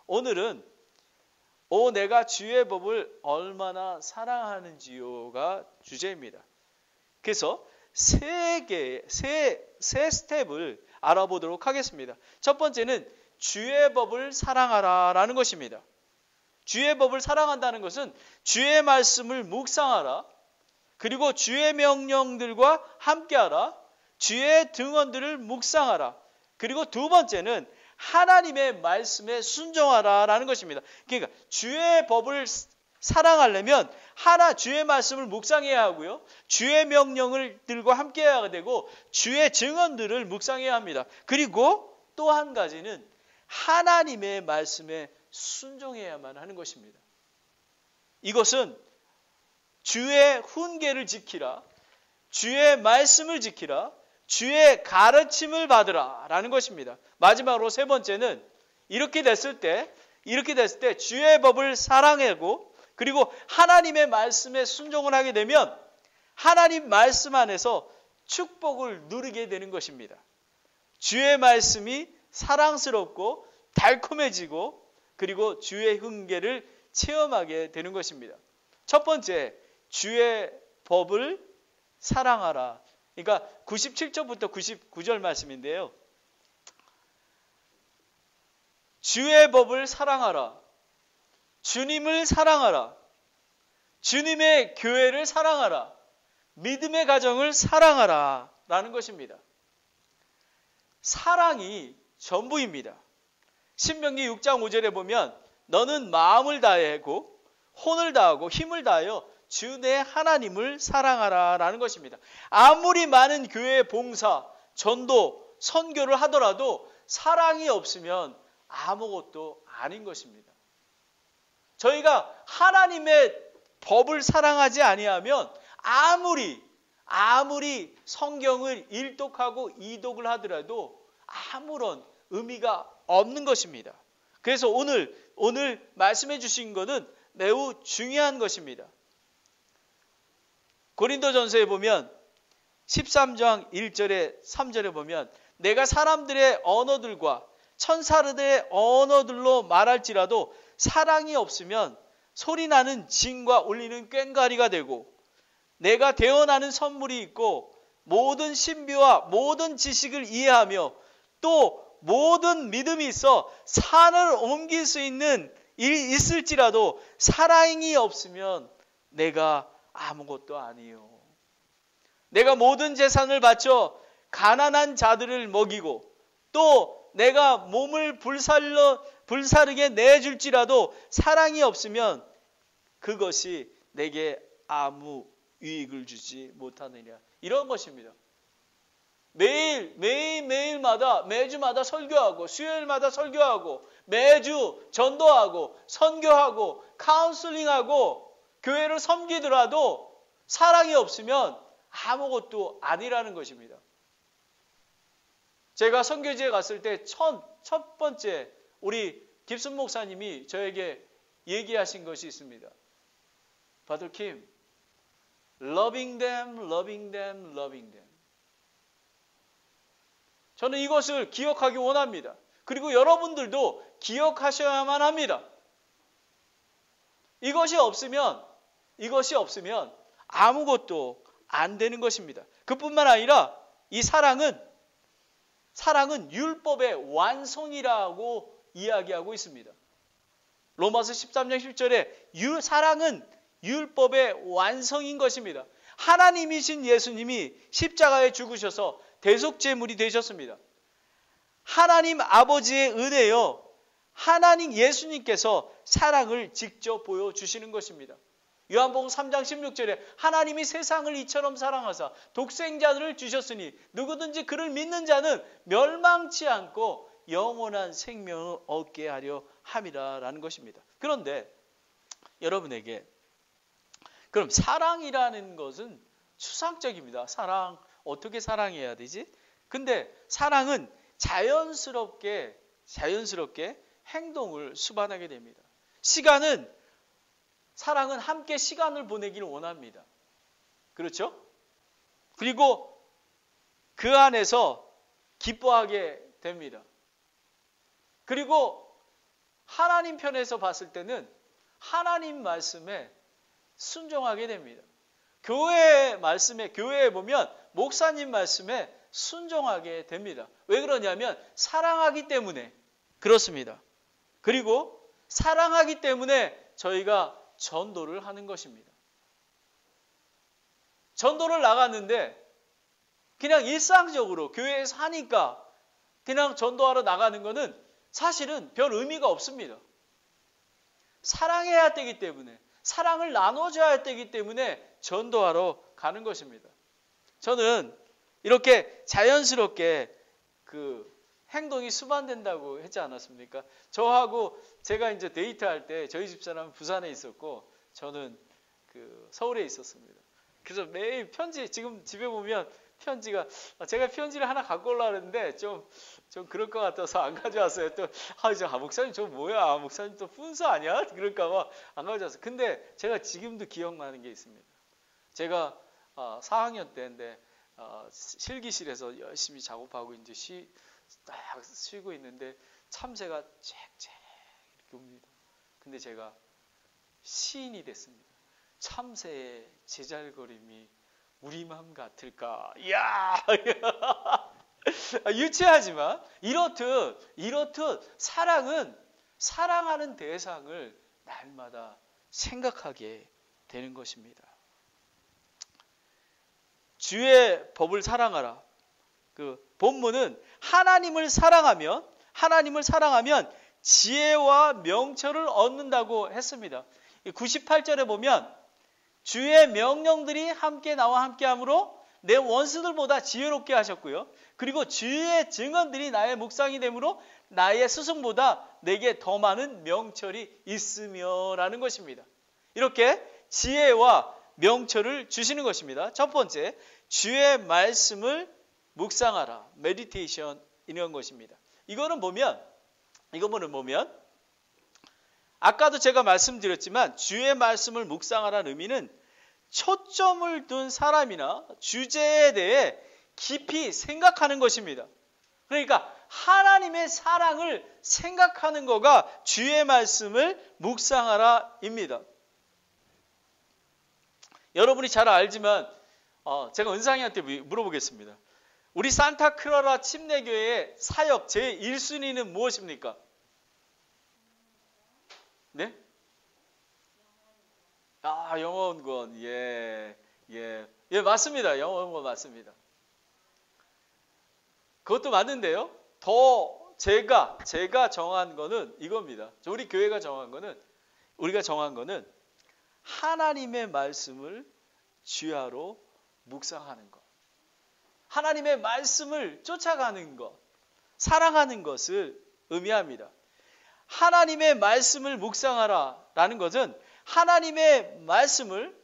오늘은 내가 주의 법을 얼마나 사랑하는지요가 주제입니다. 그래서 세 스텝을 알아보도록 하겠습니다. 첫 번째는 주의 법을 사랑하라라는 것입니다. 주의 법을 사랑한다는 것은 주의 말씀을 묵상하라, 그리고 주의 명령들과 함께하라, 주의 등언들을 묵상하라, 그리고 두 번째는 하나님의 말씀에 순종하라라는 것입니다. 그러니까 주의 법을 사랑하려면 주의 말씀을 묵상해야 하고요, 주의 명령들과 함께해야 되고 주의 증언들을 묵상해야 합니다. 그리고 또 한 가지는 하나님의 말씀에 순종해야만 하는 것입니다. 이것은 주의 훈계를 지키라, 주의 말씀을 지키라, 주의 가르침을 받으라 라는 것입니다. 마지막으로 세 번째는 이렇게 됐을 때 주의 법을 사랑하고 그리고 하나님의 말씀에 순종을 하게 되면 하나님 말씀 안에서 축복을 누리게 되는 것입니다. 주의 말씀이 사랑스럽고 달콤해지고 그리고 주의 훈계를 체험하게 되는 것입니다. 첫 번째, 주의 법을 사랑하라. 그러니까 97절부터 99절 말씀인데요. 주의 법을 사랑하라. 주님을 사랑하라. 주님의 교회를 사랑하라. 믿음의 가정을 사랑하라 라는 것입니다. 사랑이 전부입니다. 신명기 6장 5절에 보면 너는 마음을 다하고 혼을 다하고 힘을 다하여 주 내 하나님을 사랑하라 라는 것입니다. 아무리 많은 교회 봉사, 전도, 선교를 하더라도 사랑이 없으면 아무것도 아닌 것입니다. 저희가 하나님의 법을 사랑하지 아니하면 아무리 성경을 일독하고 이독을 하더라도 아무런 의미가 없는 것입니다. 그래서 오늘 말씀해 주신 것은 매우 중요한 것입니다. 고린도전서에 보면 13장 1절에 3절에 보면 내가 사람들의 언어들과 천사들의 언어들로 말할지라도 사랑이 없으면 소리나는 징과 울리는 꽹과리가 되고 내가 대언하는 선물이 있고 모든 신비와 모든 지식을 이해하며 또 모든 믿음이 있어 산을 옮길 수 있는 일이 있을지라도 사랑이 없으면 내가 아무것도 아니요. 내가 모든 재산을 바쳐 가난한 자들을 먹이고 또 내가 몸을 불사르게 내줄지라도 사랑이 없으면 그것이 내게 아무 유익을 주지 못하느냐. 이런 것입니다. 매주마다 설교하고 수요일마다 설교하고 매주 전도하고 선교하고 카운슬링하고 교회를 섬기더라도 사랑이 없으면 아무것도 아니라는 것입니다. 제가 선교지에 갔을 때 첫 번째 우리 깁슨 목사님이 저에게 얘기하신 것이 있습니다. Brother Kim, loving them, loving them, loving them. 저는 이것을 기억하기 원합니다. 그리고 여러분들도 기억하셔야만 합니다. 이것이 없으면 아무것도 안 되는 것입니다. 그뿐만 아니라 이 사랑은 율법의 완성이라고 이야기하고 있습니다. 로마서 13장 10절에 사랑은 율법의 완성인 것입니다. 하나님이신 예수님이 십자가에 죽으셔서 대속제물이 되셨습니다. 하나님 아버지의 은혜요, 하나님 예수님께서 사랑을 직접 보여주시는 것입니다. 요한복음 3장 16절에 하나님이 세상을 이처럼 사랑하사 독생자를 주셨으니 누구든지 그를 믿는 자는 멸망치 않고 영원한 생명을 얻게 하려 함이라 라는 것입니다. 그런데 여러분에게 그럼 사랑이라는 것은 추상적입니다. 사랑 어떻게 사랑해야 되지? 근데 사랑은 자연스럽게 행동을 수반하게 됩니다. 사랑은 함께 시간을 보내기를 원합니다. 그렇죠? 그리고 그 안에서 기뻐하게 됩니다. 그리고 하나님 편에서 봤을 때는 하나님 말씀에 순종하게 됩니다. 교회 말씀에, 교회에 보면 목사님 말씀에 순종하게 됩니다. 왜 그러냐면 사랑하기 때문에 그렇습니다. 그리고 사랑하기 때문에 저희가 전도를 하는 것입니다. 전도를 나갔는데 그냥 일상적으로 교회에서 하니까 그냥 전도하러 나가는 것은 사실은 별 의미가 없습니다. 사랑해야 되기 때문에, 사랑을 나눠줘야 되기 때문에 전도하러 가는 것입니다. 저는 이렇게 자연스럽게 그 행동이 수반된다고 했지 않았습니까? 저하고 제가 이제 데이트할 때 저희 집사람은 부산에 있었고 저는 그 서울에 있었습니다. 그래서 매일 편지, 지금 집에 보면 편지가, 제가 편지를 하나 갖고 오려고 했는데 좀 그럴 것 같아서 안 가져왔어요. 또 목사님 저 뭐야, 목사님 또 fun서 아니야? 그럴까 봐 안 가져왔어요. 근데 제가 지금도 기억나는 게 있습니다. 제가 4학년 때인데 실기실에서 열심히 작업하고 이제 딱 쉬고 있는데 참새가 짹짹 이렇게 옵니다. 근데 제가 시인이 됐습니다. 참새의 제잘거림이 우리 맘 같을까? 이야! 유치하지만 이렇듯 사랑은 사랑하는 대상을 날마다 생각하게 되는 것입니다. 주의 법을 사랑하라. 그 본문은 하나님을 사랑하면 지혜와 명철을 얻는다고 했습니다. 98절에 보면 주의 명령들이 함께 나와 함께함으로 내 원수들보다 지혜롭게 하셨고요. 그리고 주의 증언들이 나의 묵상이 되므로 나의 스승보다 내게 더 많은 명철이 있으며 라는 것입니다. 이렇게 지혜와 명철을 주시는 것입니다. 첫 번째, 주의 말씀을 묵상하라. 메디테이션 이런 것입니다. 이거는 보면 아까도 제가 말씀드렸지만 주의 말씀을 묵상하라는 의미는 초점을 둔 사람이나 주제에 대해 깊이 생각하는 것입니다. 그러니까 하나님의 사랑을 생각하는 거가 주의 말씀을 묵상하라입니다. 여러분이 잘 알지만 제가 은상이한테 물어보겠습니다. 우리 산타크라라 침례교회의 사역 제1순위는 무엇입니까? 네? 영어원권. 예, 맞습니다. 영어원권 맞습니다. 그것도 맞는데요. 더 제가 정한 거는 이겁니다. 우리가 정한 거는 하나님의 말씀을 주야로 묵상하는 것. 하나님의 말씀을 쫓아가는 것, 사랑하는 것을 의미합니다. 하나님의 말씀을 묵상하라라는 것은 하나님의 말씀을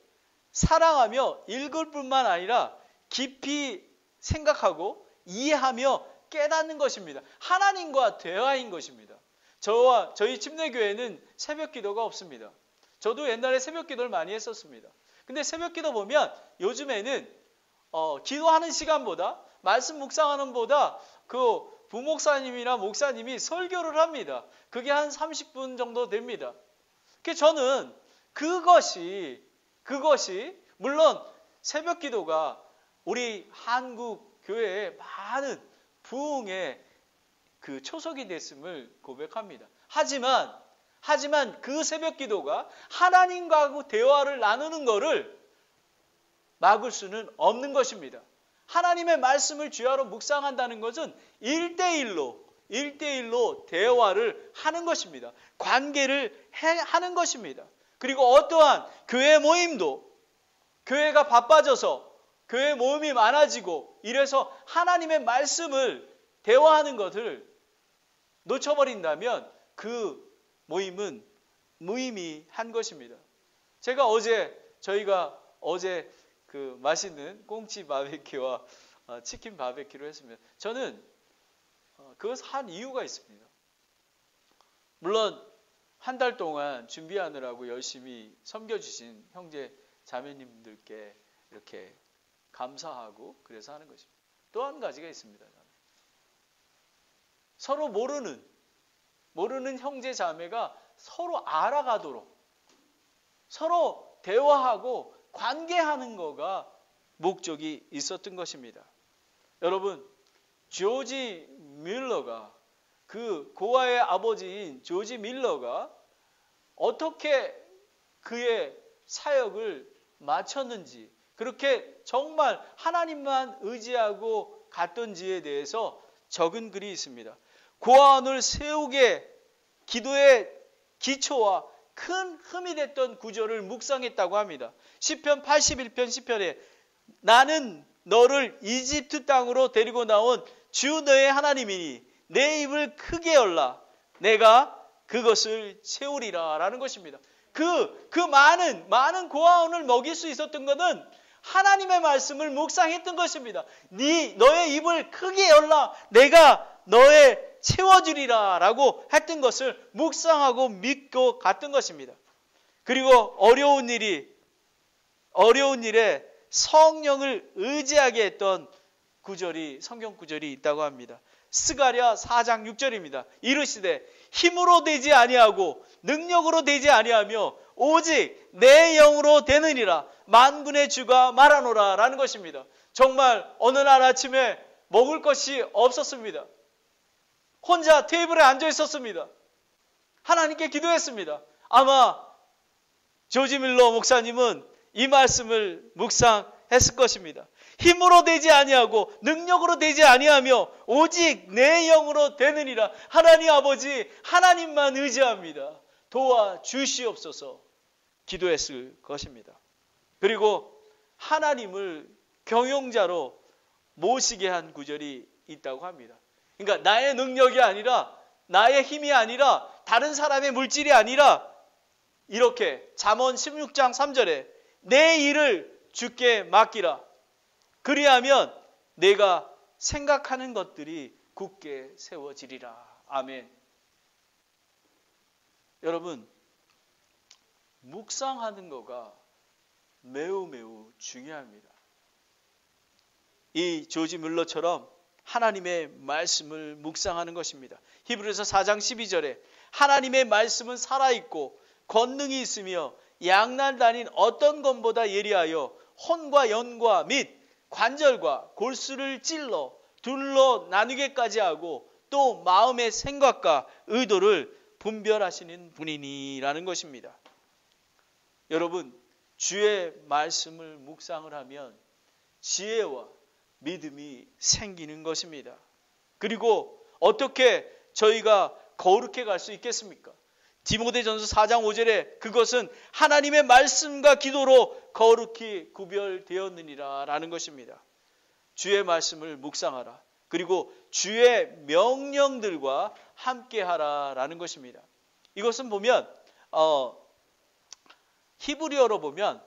사랑하며 읽을 뿐만 아니라 깊이 생각하고 이해하며 깨닫는 것입니다. 하나님과 대화인 것입니다. 저희 침례교회는 새벽 기도가 없습니다. 저도 옛날에 새벽 기도를 많이 했었습니다. 근데 새벽 기도 보면 요즘에는 기도하는 시간보다 말씀 묵상하는 보다 그 부목사님이나 목사님이 설교를 합니다. 그게 한 30분 정도 됩니다. 그래서 저는 그것이 물론 새벽 기도가 우리 한국 교회에 많은 부흥의 그 초석이 됐음을 고백합니다. 하지만 그 새벽 기도가 하나님과 대화를 나누는 것을 막을 수는 없는 것입니다. 하나님의 말씀을 주야로 묵상한다는 것은 1대1로 대화를 하는 것입니다. 관계를 하는 것입니다. 그리고 어떠한 교회 모임도 교회가 바빠져서 교회 모임이 많아지고 이래서 하나님의 말씀을 대화하는 것을 놓쳐버린다면 그 모임은 무의미한 것입니다. 저희가 어제 그 맛있는 꽁치 바베큐와 치킨 바베큐를 했습니다. 저는 그것을 한 이유가 있습니다. 물론 한 달 동안 준비하느라고 열심히 섬겨주신 형제 자매님들께 이렇게 감사하고 그래서 하는 것입니다. 또 한 가지가 있습니다. 서로 모르는 모르는 형제 자매가 서로 알아가도록 서로 대화하고 관계하는 거가 목적이 있었던 것입니다. 여러분, 조지 밀러가 그 고아의 아버지인 조지 밀러가 어떻게 그의 사역을 마쳤는지, 그렇게 정말 하나님만 의지하고 갔던지에 대해서 적은 글이 있습니다. 고아원을 세우게 기도의 기초와 큰 흠이 됐던 구절을 묵상했다고 합니다. 시편 81편 시편에 나는 너를 이집트 땅으로 데리고 나온 주 너의 하나님이니 내 입을 크게 열라 내가 그것을 채우리라 라는 것입니다. 그 많은 고아원을 먹일 수 있었던 것은 하나님의 말씀을 묵상했던 것입니다. 너의 입을 크게 열라 내가 너의 채워주리라 라고 했던 것을 묵상하고 믿고 갔던 것입니다. 그리고 어려운 일에 성령을 의지하게 했던 성경 구절이 있다고 합니다. 스가랴 4장 6절입니다. 이르시되 힘으로 되지 아니하고 능력으로 되지 아니하며 오직 내 영으로 되느니라 만군의 주가 말하노라 라는 것입니다. 정말 어느 날 아침에 먹을 것이 없었습니다. 혼자 테이블에 앉아 있었습니다. 하나님께 기도했습니다. 아마 조지 밀러 목사님은 이 말씀을 묵상했을 것입니다. 힘으로 되지 아니하고 능력으로 되지 아니하며 오직 내 영으로 되느니라. 하나님 아버지 하나님만 의지합니다. 도와주시옵소서 기도했을 것입니다. 그리고 하나님을 경영자로 모시게 한 구절이 있다고 합니다. 그러니까 나의 능력이 아니라 나의 힘이 아니라 다른 사람의 물질이 아니라 이렇게 잠언 16장 3절에 내 일을 주께 맡기라. 그리하면 내가 생각하는 것들이 굳게 세워지리라. 아멘. 여러분, 묵상하는 거가 매우 중요합니다. 이 조지 밀러처럼 하나님의 말씀을 묵상하는 것입니다. 히브리서 4장 12절에 하나님의 말씀은 살아있고 권능이 있으며 양날 다닌 어떤 검보다 예리하여 혼과 연과 및 관절과 골수를 찔러 둘러 나누게까지 하고 또 마음의 생각과 의도를 분별하시는 분이니라는 것입니다. 여러분, 주의 말씀을 묵상을 하면 지혜와 믿음이 생기는 것입니다. 그리고 어떻게 저희가 거룩해 갈 수 있겠습니까? 디모데전서 4장 5절에 그것은 하나님의 말씀과 기도로 거룩히 구별되었느니라 라는 것입니다. 주의 말씀을 묵상하라. 그리고 주의 명령들과 함께하라 라는 것입니다. 이것은 보면 히브리어로 보면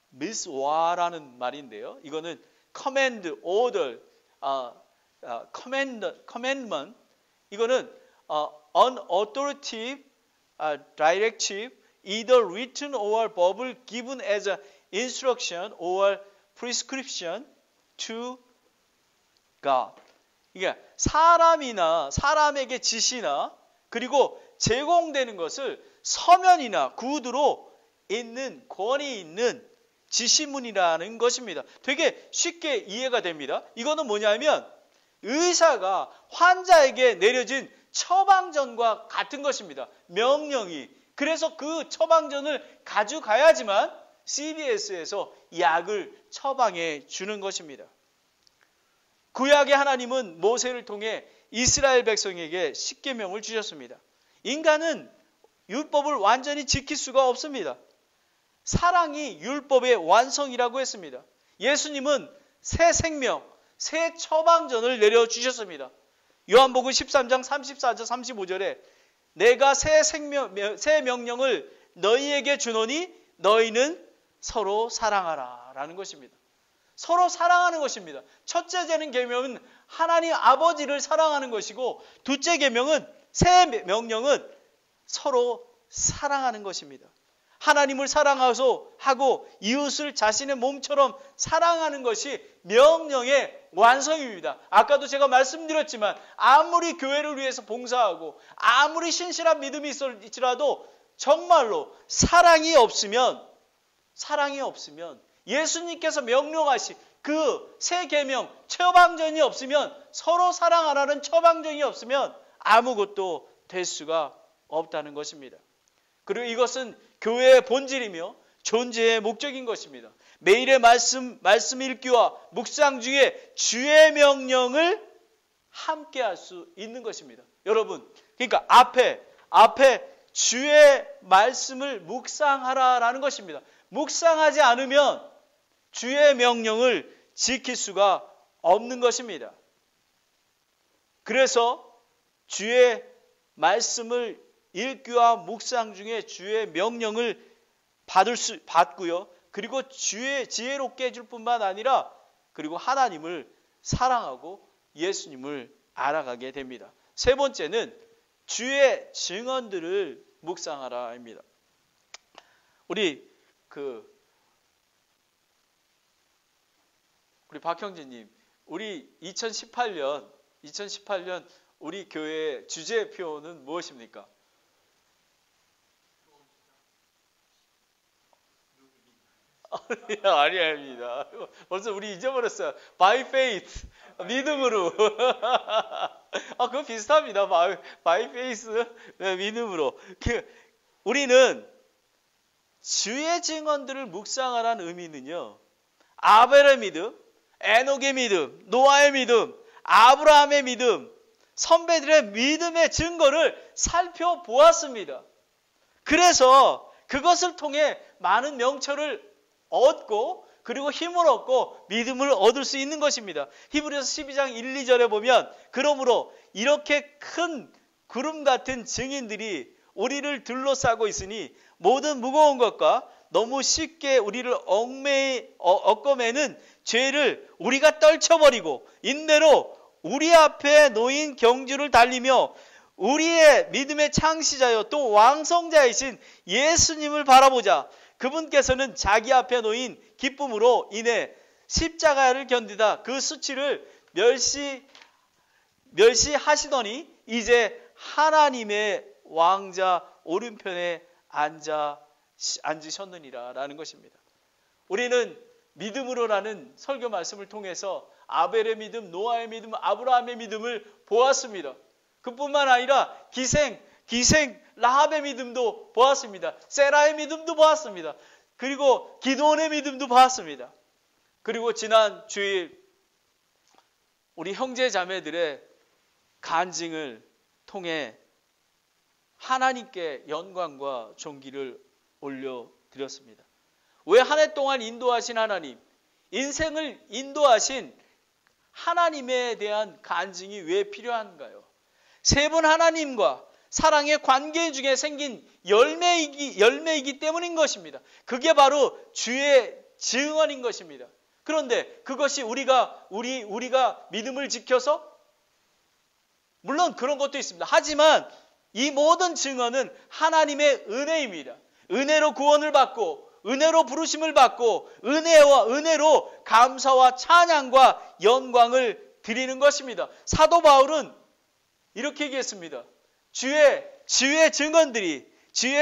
미스와라는 말인데요. 이거는 command, order, commandment. 이거는 unauthoritative, directive, either written or verbal, given as an instruction or prescription to God. 이게 사람에게 지시나 그리고 제공되는 것을 서면이나 구두로 있는 권위 있는 지시문이라는 것입니다. 되게 쉽게 이해가 됩니다. 이거는 뭐냐면 의사가 환자에게 내려진 처방전과 같은 것입니다. 명령이. 그래서 그 처방전을 가져가야지만 CVS에서 약을 처방해 주는 것입니다. 구약의 하나님은 모세를 통해 이스라엘 백성에게 십계명을 주셨습니다. 인간은 율법을 완전히 지킬 수가 없습니다. 사랑이 율법의 완성이라고 했습니다. 예수님은 새 생명, 새 처방전을 내려주셨습니다. 요한복음 13장 34절 35절에 내가 새 명령을 너희에게 주노니 너희는 서로 사랑하라 라는 것입니다. 서로 사랑하는 것입니다. 첫째 되는 계명은 하나님 아버지를 사랑하는 것이고 둘째 계명은 새 명령은 서로 사랑하는 것입니다. 하나님을 사랑하고 이웃을 자신의 몸처럼 사랑하는 것이 명령의 완성입니다. 아까도 제가 말씀드렸지만 아무리 교회를 위해서 봉사하고 아무리 신실한 믿음이 있을지라도 정말로 사랑이 없으면 예수님께서 명령하신 그 새 계명 처방전이 없으면, 서로 사랑하라는 처방전이 없으면 아무것도 될 수가 없다는 것입니다. 그리고 이것은 교회의 본질이며 존재의 목적인 것입니다. 매일의 말씀 읽기와 묵상 중에 주의 명령을 함께 할 수 있는 것입니다. 여러분, 그러니까 앞에 주의 말씀을 묵상하라라는 것입니다. 묵상하지 않으면 주의 명령을 지킬 수가 없는 것입니다. 그래서 주의 말씀을 읽기와 묵상 중에 주의 명령을 받고요. 그리고 주의 지혜롭게 해줄 뿐만 아니라 그리고 하나님을 사랑하고 예수님을 알아가게 됩니다. 세 번째는 주의 증언들을 묵상하라입니다. 우리 박형진님, 우리 2018년 우리 교회의 주제표는 무엇입니까? 아닙니다. 벌써 우리 잊어버렸어요. By faith, 믿음으로. 그거 비슷합니다. By faith, 믿음으로. 우리는 주의 증언들을 묵상하라는 의미는요, 아벨의 믿음, 에녹의 믿음, 노아의 믿음, 아브라함의 믿음, 선배들의 믿음의 증거를 살펴보았습니다. 그래서 그것을 통해 많은 명철을 얻고 그리고 힘을 얻고 믿음을 얻을 수 있는 것입니다. 히브리서 12장 1, 2절에 보면 그러므로 이렇게 큰 구름 같은 증인들이 우리를 둘러싸고 있으니 모든 무거운 것과 너무 쉽게 우리를 얽매는 죄를 우리가 떨쳐버리고 인내로 우리 앞에 놓인 경주를 달리며 우리의 믿음의 창시자요 또 왕성자이신 예수님을 바라보자. 그분께서는 자기 앞에 놓인 기쁨으로 인해 십자가를 견디다 그 수치를 멸시하시더니 이제 하나님의 왕자 오른편에 앉으셨느니라 라는 것입니다. 우리는 믿음으로라는 설교 말씀을 통해서 아벨의 믿음, 노아의 믿음, 아브라함의 믿음을 보았습니다. 그뿐만 아니라 기생 라합의 믿음도 보았습니다. 세라의 믿음도 보았습니다. 그리고 기드온의 믿음도 보았습니다. 그리고 지난 주일 우리 형제 자매들의 간증을 통해 하나님께 영광과 존귀를 올려드렸습니다. 왜 한 해 동안 인도하신 하나님, 인생을 인도하신 하나님에 대한 간증이 왜 필요한가요? 세 분 하나님과 사랑의 관계 중에 생긴 열매이기 때문인 것입니다. 그게 바로 주의 증언인 것입니다. 그런데 그것이 우리가 믿음을 지켜서 물론 그런 것도 있습니다. 하지만 이 모든 증언은 하나님의 은혜입니다. 은혜로 구원을 받고 은혜로 부르심을 받고 은혜로 감사와 찬양과 영광을 드리는 것입니다. 사도 바울은 이렇게 얘기했습니다. 주의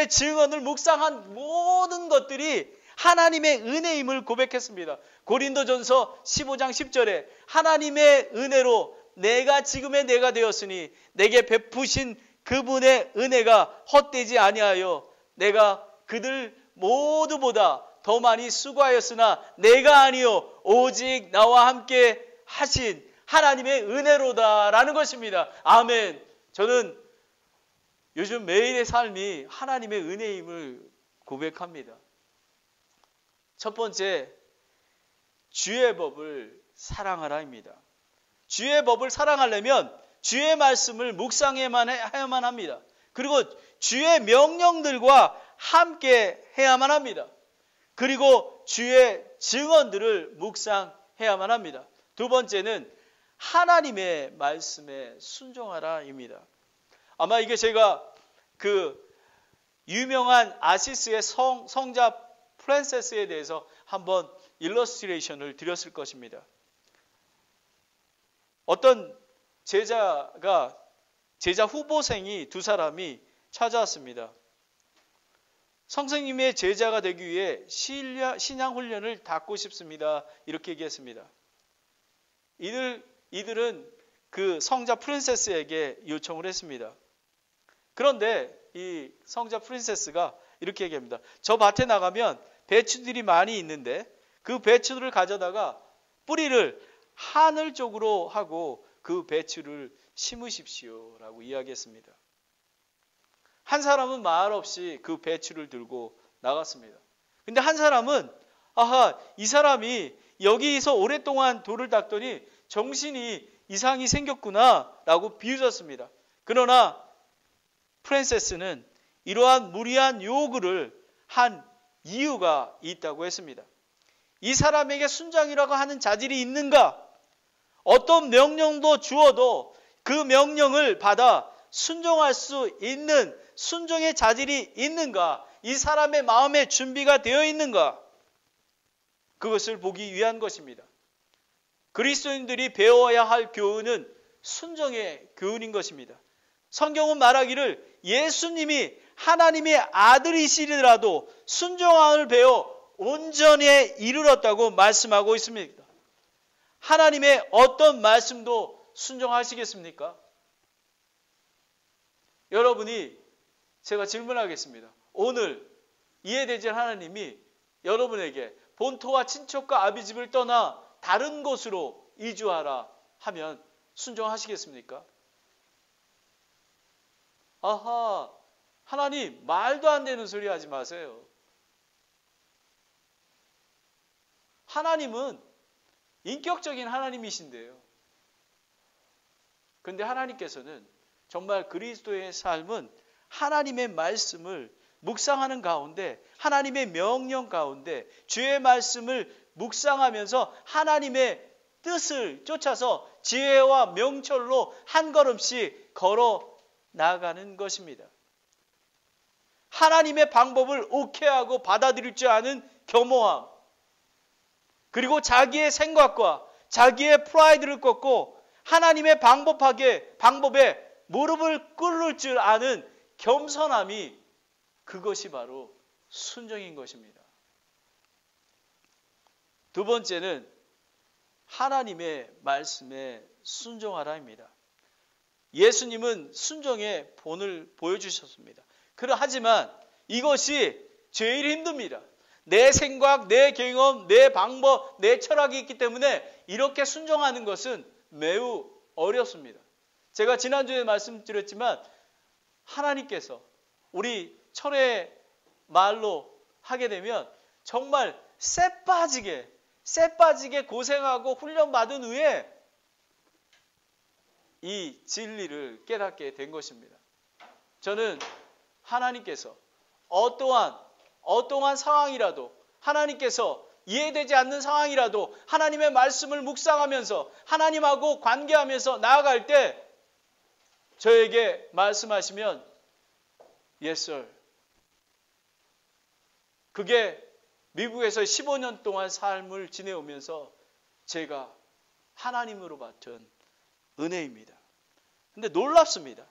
증언을 묵상한 모든 것들이 하나님의 은혜임을 고백했습니다. 고린도전서 15장 10절에 하나님의 은혜로 내가 지금의 내가 되었으니 내게 베푸신 그분의 은혜가 헛되지 아니하여 내가 그들 모두보다 더 많이 수고하였으나 내가 아니요 오직 나와 함께 하신 하나님의 은혜로다라는 것입니다. 아멘. 저는 요즘 매일의 삶이 하나님의 은혜임을 고백합니다. 첫 번째, 주의 법을 사랑하라입니다. 주의 법을 사랑하려면 주의 말씀을 묵상해야만 합니다. 그리고 주의 명령들과 함께 해야만 합니다. 그리고 주의 증언들을 묵상해야만 합니다. 두 번째는 하나님의 말씀에 순종하라입니다. 아마 이게 제가 유명한 아시스의 성자 프랜세스에 대해서 한번 일러스트레이션을 드렸을 것입니다. 어떤 제자 후보생이 두 사람이 찾아왔습니다. 선생님의 제자가 되기 위해 신앙 훈련을 받고 싶습니다. 이렇게 얘기했습니다. 이들은 그 성자 프린세스에게 요청을 했습니다. 그런데 이 성자 프린세스가 이렇게 얘기합니다. 저 밭에 나가면 배추들이 많이 있는데 그 배추들을 가져다가 뿌리를 하늘 쪽으로 하고 그 배추를 심으십시오 라고 이야기했습니다. 한 사람은 말 없이 그 배추를 들고 나갔습니다. 근데 한 사람은 이 사람이 여기서 오랫동안 돌을 닦더니 정신이 이상이 생겼구나 라고 비웃었습니다. 그러나 프린세스는 이러한 무리한 요구를 한 이유가 있다고 했습니다. 이 사람에게 순종이라고 하는 자질이 있는가? 어떤 명령도 주어도 그 명령을 받아 순종할 수 있는 순종의 자질이 있는가? 이 사람의 마음에 준비가 되어 있는가? 그것을 보기 위한 것입니다. 그리스도인들이 배워야 할 교훈은 순종의 교훈인 것입니다. 성경은 말하기를 예수님이 하나님의 아들이시더라도 순종함을 배워 온전에 이르렀다고 말씀하고 있습니다. 하나님의 어떤 말씀도 순종하시겠습니까? 여러분이 제가 질문하겠습니다. 오늘 이해되질 하나님이 여러분에게 본토와 친척과 아비집을 떠나 다른 곳으로 이주하라 하면 순종하시겠습니까? 하나님 말도 안 되는 소리 하지 마세요. 하나님은 인격적인 하나님이신데요. 그런데 하나님께서는 정말 그리스도의 삶은 하나님의 말씀을 묵상하는 가운데 하나님의 명령 가운데 주의 말씀을 묵상하면서 하나님의 뜻을 쫓아서 지혜와 명철로 한 걸음씩 걸어 나아가는 것입니다. 하나님의 방법을 오케이하고 받아들일 줄 아는 겸허함, 그리고 자기의 생각과 자기의 프라이드를 꺾고 하나님의 방법에 무릎을 꿇을 줄 아는 겸손함이 그것이 바로 순종인 것입니다. 두 번째는 하나님의 말씀에 순종하라입니다. 예수님은 순종의 본을 보여주셨습니다. 하지만 이것이 제일 힘듭니다. 내 생각, 내 경험, 내 방법, 내 철학이 있기 때문에 이렇게 순종하는 것은 매우 어렵습니다. 제가 지난주에 말씀드렸지만 하나님께서 우리 철의 말로 하게 되면 정말 쎄 빠지게 고생하고 훈련받은 후에 이 진리를 깨닫게 된 것입니다. 저는 하나님께서 어떠한 상황이라도 하나님께서 이해되지 않는 상황이라도 하나님의 말씀을 묵상하면서 하나님하고 관계하면서 나아갈 때 저에게 말씀하시면 Yes, sir. 그게 미국에서 15년 동안 삶을 지내오면서 제가 하나님으로 받은 은혜입니다. 근데 놀랍습니다.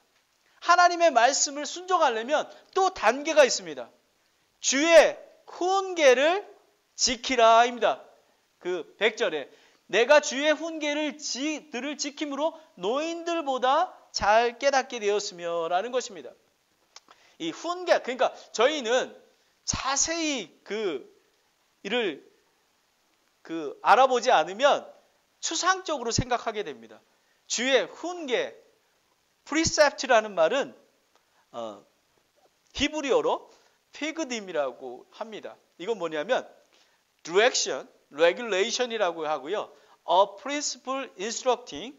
하나님의 말씀을 순종하려면 또 단계가 있습니다. 주의 훈계를 지키라입니다. 그 100절에 내가 주의 훈계를 들을 지킴으로 노인들보다 잘 깨닫게 되었으며 라는 것입니다. 이 훈계, 그러니까 저희는 자세히 이를 알아보지 않으면 추상적으로 생각하게 됩니다. 주의 훈계, precept라는 말은 히브리어로 피그딤이라고 합니다. 이건 뭐냐면 direction, regulation이라고 하고요. A principle instructing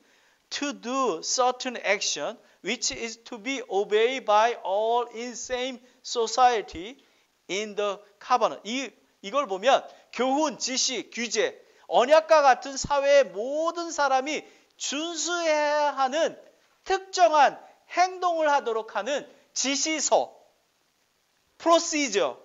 to do certain action which is to be obeyed by all in same society in the covenant. 이걸 보면 교훈, 지시, 규제, 언약과 같은 사회의 모든 사람이 준수해야 하는 특정한 행동을 하도록 하는 지시서. procedure,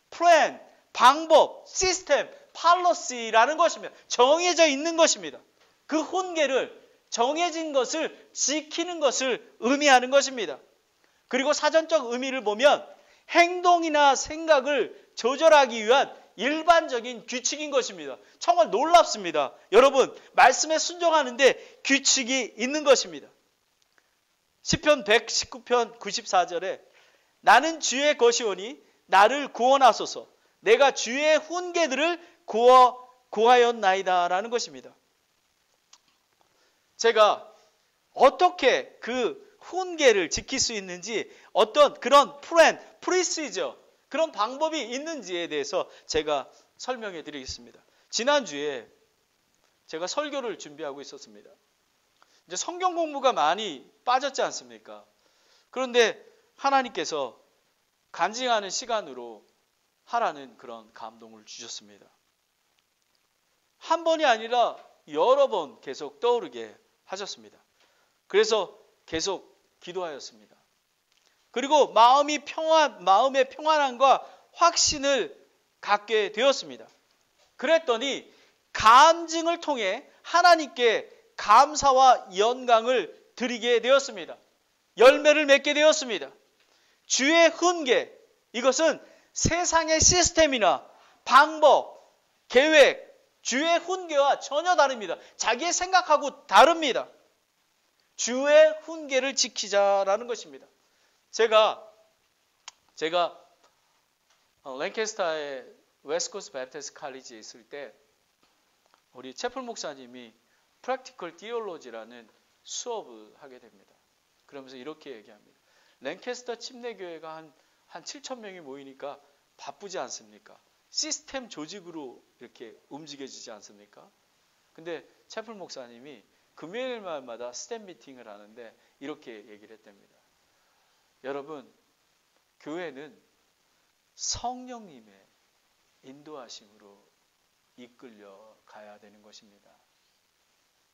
plan, 방법, 시스템, policy라는 것입니다. 정해져 있는 것입니다. 그 훈계를 정해진 것을 지키는 것을 의미하는 것입니다. 그리고 사전적 의미를 보면 행동이나 생각을 조절하기 위한 일반적인 규칙인 것입니다. 정말 놀랍습니다. 여러분, 말씀에 순종하는데 규칙이 있는 것입니다. 시편 119편 94절에 나는 주의 것이오니 나를 구원하소서. 내가 주의 훈계들을 구하였나이다 라는 것입니다. 제가 어떻게 그 훈계를 지킬 수 있는지 어떤 그런 프리시저 그런 방법이 있는지에 대해서 제가 설명해 드리겠습니다. 지난주에 제가 설교를 준비하고 있었습니다. 이제 성경 공부가 많이 빠졌지 않습니까? 그런데 하나님께서 간증하는 시간으로 하라는 그런 감동을 주셨습니다. 한 번이 아니라 여러 번 계속 떠오르게 하셨습니다. 그래서 계속 기도하였습니다. 그리고 마음의 평안함과 확신을 갖게 되었습니다. 그랬더니 감증을 통해 하나님께 감사와 영광을 드리게 되었습니다. 열매를 맺게 되었습니다. 주의 훈계, 이것은 세상의 시스템이나 방법, 계획, 주의 훈계와 전혀 다릅니다. 자기의 생각하고 다릅니다. 주의 훈계를 지키자라는 것입니다. 제가 랭캐스터의 웨스트코스트 베프티스트 칼리지에 있을 때 우리 채플 목사님이 프랙티컬 디올로지라는 수업을 하게 됩니다. 그러면서 이렇게 얘기합니다. 랭캐스터 침례교회가 한 7,000명이 모이니까 바쁘지 않습니까? 시스템 조직으로 이렇게 움직여지지 않습니까? 근데 채플 목사님이 금요일마다 스텝 미팅을 하는데 이렇게 얘기를 했답니다. 여러분, 교회는 성령님의 인도하심으로 이끌려 가야 되는 것입니다.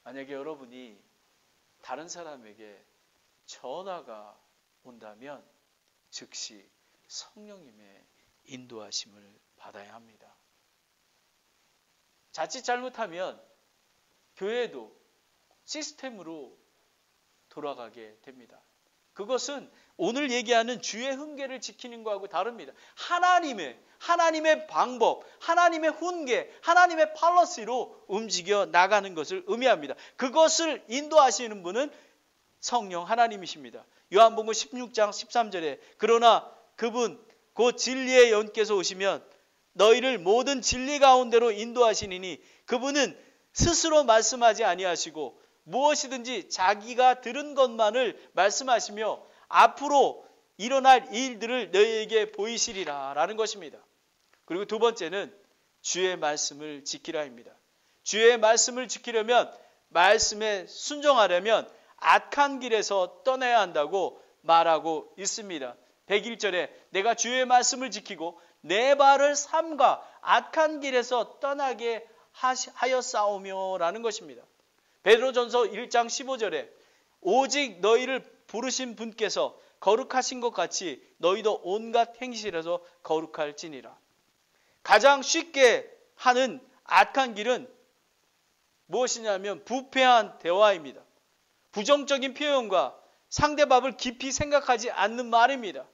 만약에 여러분이 다른 사람에게 전화가 온다면 즉시 성령님의 인도하심을 받아야 합니다. 자칫 잘못하면 교회도 시스템으로 돌아가게 됩니다. 그것은 오늘 얘기하는 주의 훈계를 지키는 것하고 다릅니다. 하나님의 방법, 하나님의 훈계, 하나님의 팔러시로 움직여 나가는 것을 의미합니다. 그것을 인도하시는 분은 성령 하나님이십니다. 요한복음 16장 13절에 그러나 그분 곧 진리의 영께서 오시면 너희를 모든 진리 가운데로 인도하시니니 그분은 스스로 말씀하지 아니하시고 무엇이든지 자기가 들은 것만을 말씀하시며 앞으로 일어날 일들을 너희에게 보이시리라 라는 것입니다. 그리고 두 번째는 주의 말씀을 지키라입니다. 주의 말씀을 지키려면, 말씀에 순종하려면 악한 길에서 떠나야 한다고 말하고 있습니다. 101절에 내가 주의 말씀을 지키고 내 발을 삼가 악한 길에서 떠나게 하였사오며 라는 것입니다. 베드로전서 1장 15절에 오직 너희를 부르신 분께서 거룩하신 것 같이 너희도 온갖 행실에서 거룩할지니라. 가장 쉽게 하는 악한 길은 무엇이냐면 부패한 대화입니다. 부정적인 표현과 상대방을 깊이 생각하지 않는 말입니다.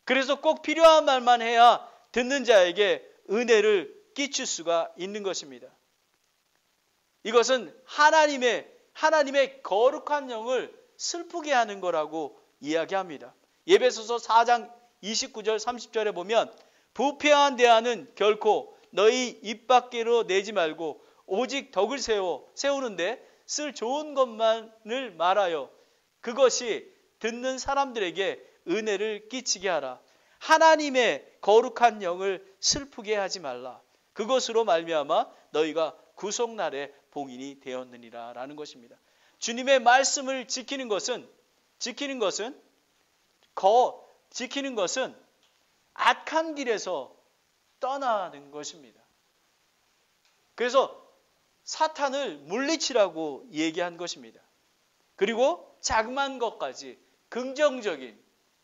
그래서 꼭 필요한 말만 해야 듣는 자에게 은혜를 끼칠 수가 있는 것입니다. 이것은 하나님의 거룩한 영을 슬프게 하는 거라고 이야기합니다. 에베소서 4장 29절 30절에 보면 부패한 대화는 결코 너희 입 밖으로 내지 말고 오직 덕을 세우는데 쓸 좋은 것만을 말하여 그것이 듣는 사람들에게 은혜를 끼치게 하라. 하나님의 거룩한 영을 슬프게 하지 말라. 그것으로 말미암아 너희가 구속날의 봉인이 되었느니라 라는 것입니다. 주님의 말씀을 지키는 것은 악한 길에서 떠나는 것입니다. 그래서 사탄을 물리치라고 얘기한 것입니다. 그리고 자그마한 것까지 긍정적인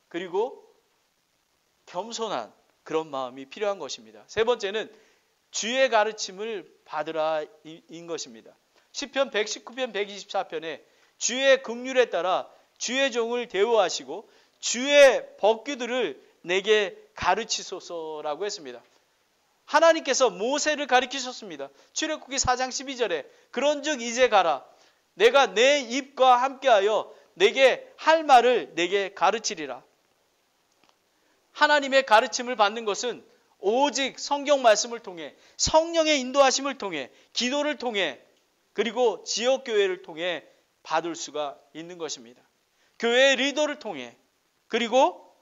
그리고 겸손한 그런 마음이 필요한 것입니다. 세 번째는 주의 가르침을 받으라인 것입니다. 시편 119편 124편에 주의 긍휼에 따라 주의 종을 대우하시고 주의 법규들을 내게 가르치소서라고 했습니다. 하나님께서 모세를 가르치셨습니다. 출애굽기 4장 12절에 그런즉 이제 가라. 내가 내 입과 함께하여 내게 할 말을 내게 가르치리라. 하나님의 가르침을 받는 것은 오직 성경 말씀을 통해, 성령의 인도하심을 통해, 기도를 통해, 그리고 지역교회를 통해 받을 수가 있는 것입니다. 교회의 리더를 통해, 그리고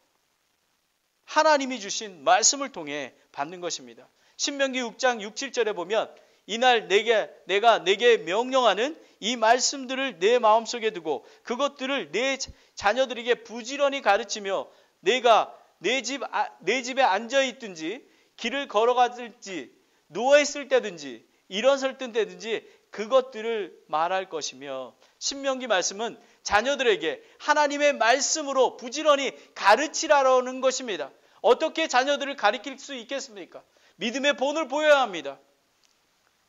하나님이 주신 말씀을 통해 받는 것입니다. 신명기 6장 6, 7절에 보면 이날 내가 내게 명령하는 이 말씀들을 내 마음속에 두고 그것들을 내 자녀들에게 부지런히 가르치며 내가 내 집에 앉아있든지 길을 걸어가든지 누워있을 때든지 일어설 때든지 그것들을 말할 것이며, 신명기 말씀은 자녀들에게 하나님의 말씀으로 부지런히 가르치라는 것입니다. 어떻게 자녀들을 가르칠 수 있겠습니까? 믿음의 본을 보여야 합니다.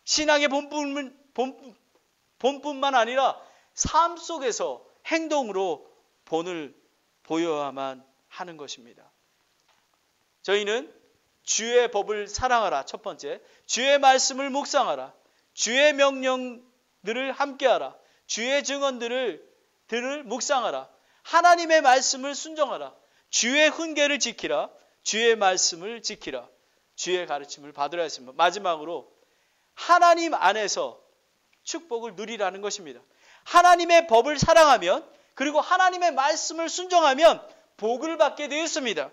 신앙의 본뿐만 아니라 삶 속에서 행동으로 본을 보여야만 하는 것입니다. 저희는 주의 법을 사랑하라. 첫 번째, 주의 말씀을 묵상하라. 주의 명령들을 함께하라. 주의 증언들을 묵상하라. 하나님의 말씀을 순종하라. 주의 훈계를 지키라. 주의 말씀을 지키라. 주의 가르침을 받으라 했습니다. 마지막으로 하나님 안에서 축복을 누리라는 것입니다. 하나님의 법을 사랑하면, 그리고 하나님의 말씀을 순종하면 복을 받게 되었습니다.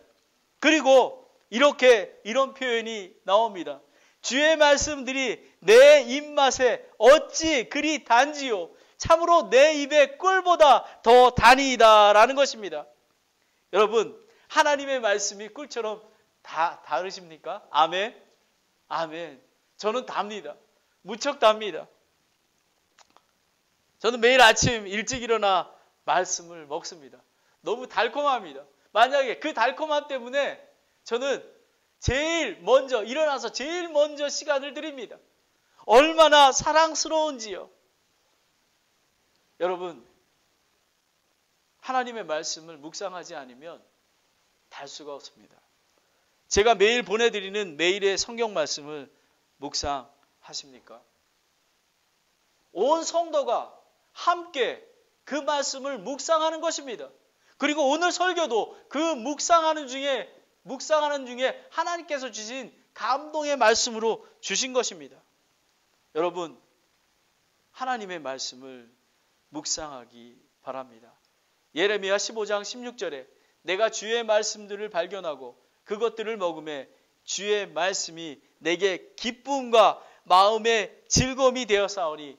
그리고 이런 표현이 나옵니다. 주의 말씀들이 내 입맛에 어찌 그리 단지요 참으로 내 입의 꿀보다 더 다니이다 라는 것입니다. 여러분, 하나님의 말씀이 꿀처럼 다르십니까? 아멘? 아멘. 저는 답니다. 무척 답니다. 저는 매일 아침 일찍 일어나 말씀을 먹습니다. 너무 달콤합니다. 만약에 그 달콤함 때문에 저는 일어나서 제일 먼저 시간을 드립니다. 얼마나 사랑스러운지요. 여러분, 하나님의 말씀을 묵상하지 않으면 달 수가 없습니다. 제가 매일 보내드리는 매일의 성경 말씀을 묵상하십니까? 온 성도가 함께 그 말씀을 묵상하는 것입니다. 그리고 오늘 설교도 그 묵상하는 중에 하나님께서 주신 감동의 말씀으로 주신 것입니다. 여러분, 하나님의 말씀을 묵상하기 바랍니다. 예레미야 15장 16절에 내가 주의 말씀들을 발견하고 그것들을 먹음에 주의 말씀이 내게 기쁨과 마음의 즐거움이 되었사오니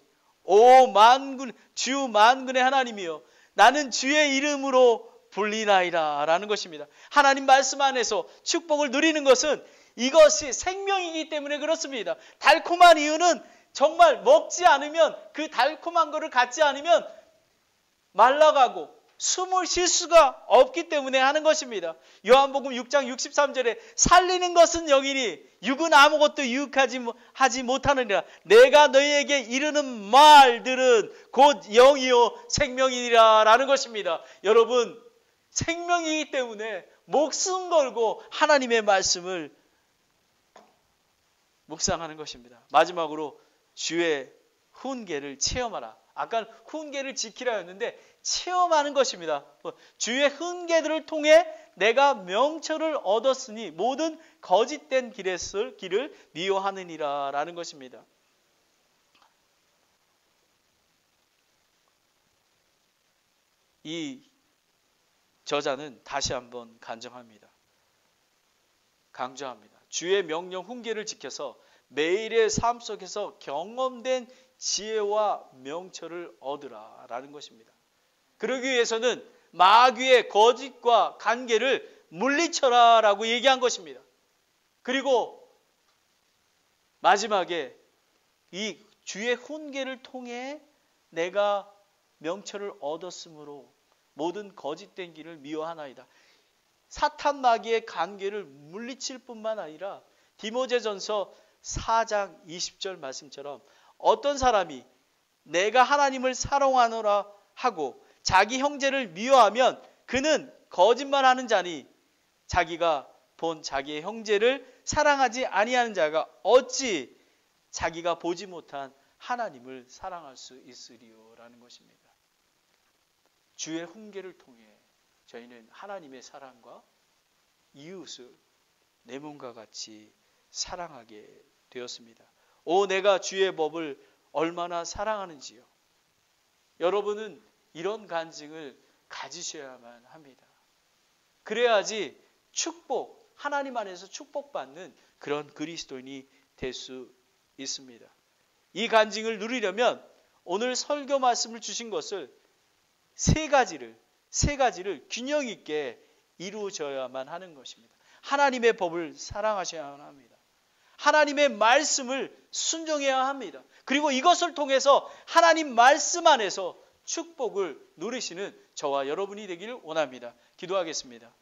주 만군의 하나님이여 나는 주의 이름으로 불리나이다 라는 것입니다. 하나님 말씀 안에서 축복을 누리는 것은 이것이 생명이기 때문에 그렇습니다. 달콤한 이유는 정말 먹지 않으면, 그 달콤한 것을 갖지 않으면 말라가고 숨을 쉴 수가 없기 때문에 하는 것입니다. 요한복음 6장 63절에 살리는 것은 영이니 육은 아무것도 유익하지 못하느니라. 내가 너희에게 이르는 말들은 곧 영이요 생명이니라 라는 것입니다. 여러분, 생명이기 때문에 목숨 걸고 하나님의 말씀을 묵상하는 것입니다. 마지막으로 주의 훈계를 체험하라. 아까 훈계를 지키라 했는데 체험하는 것입니다. 주의 훈계들을 통해 내가 명철을 얻었으니 모든 거짓된 길을 미워하느니라 라는 것입니다. 이 저자는 다시 한번 강조합니다. 주의 명령 훈계를 지켜서 매일의 삶 속에서 경험된 지혜와 명철을 얻으라 라는 것입니다. 그러기 위해서는 마귀의 거짓과 간계를 물리쳐라 라고 얘기한 것입니다. 그리고 마지막에 이 주의 훈계를 통해 내가 명철을 얻었으므로 모든 거짓된 길을 미워하나이다. 사탄 마귀의 관계를 물리칠 뿐만 아니라 디모데전서 4장 20절 말씀처럼 어떤 사람이 내가 하나님을 사랑하노라 하고 자기 형제를 미워하면 그는 거짓말하는 자니 자기가 본 자기의 형제를 사랑하지 아니하는 자가 어찌 자기가 보지 못한 하나님을 사랑할 수 있으리요라는 것입니다. 주의 훈계를 통해 저희는 하나님의 사랑과 이웃을 내 몸과 같이 사랑하게 되었습니다. 오, 내가 주의 법을 얼마나 사랑하는지요. 여러분은 이런 간증을 가지셔야만 합니다. 그래야지 축복, 하나님 안에서 축복받는 그런 그리스도인이 될 수 있습니다. 이 간증을 누리려면 오늘 설교 말씀을 주신 것을 세 가지를 균형 있게 이루어져야만 하는 것입니다. 하나님의 법을 사랑하셔야만 합니다. 하나님의 말씀을 순종해야 합니다. 그리고 이것을 통해서 하나님 말씀 안에서 축복을 누리시는 저와 여러분이 되기를 원합니다. 기도하겠습니다.